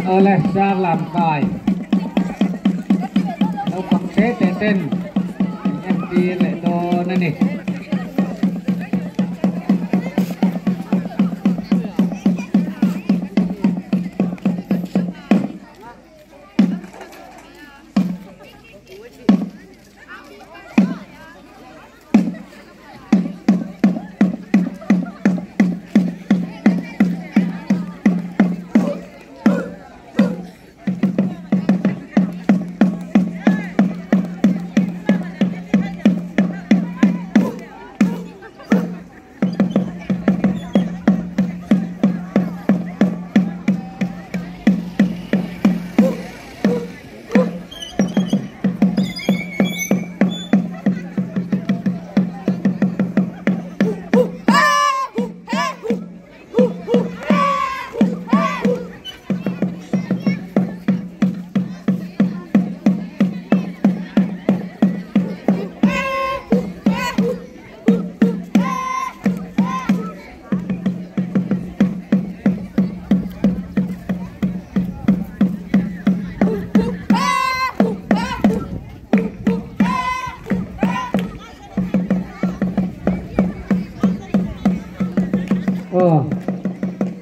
oleh Sarlamkai. Naupang teten yang di leto nani.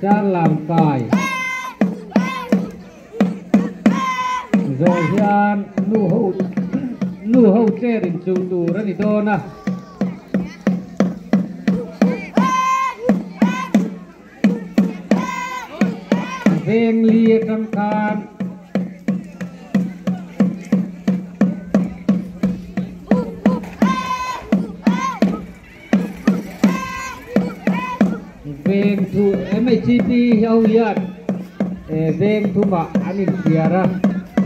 Sarlamkai rồi hiện nu hậu che đến chủ tù rất là đô na ven lia trăm can ven thu MHIP hau yat ven thu ma anin tiara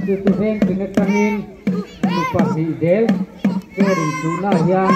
tu ven pinakanin lupa hidel kerin tuna yang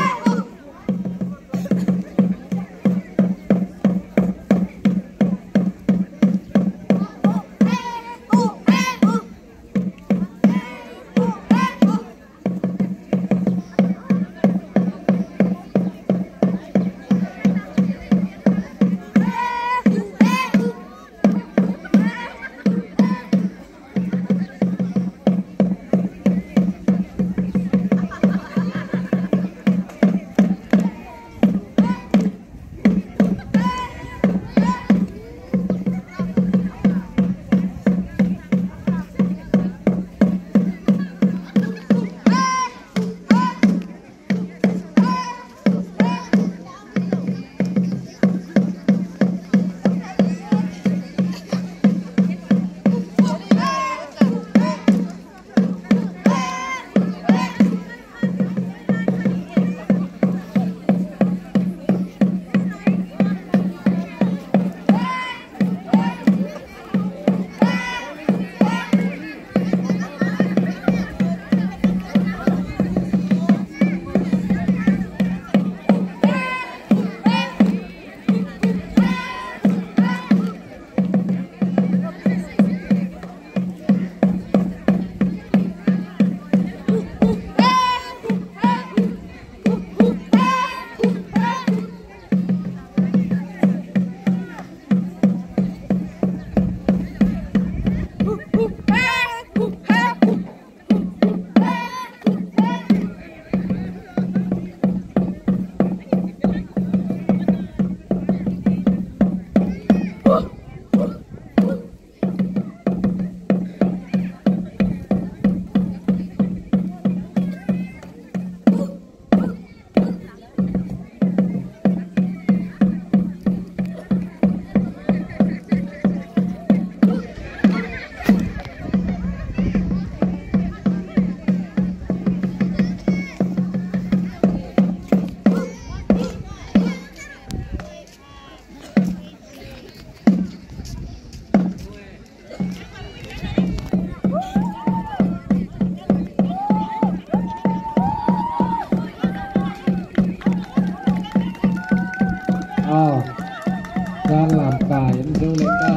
Sarlamkai itu leka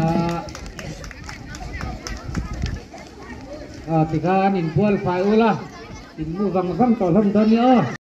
tiga nin bual fai ulah tin mu vang vang tolong don ya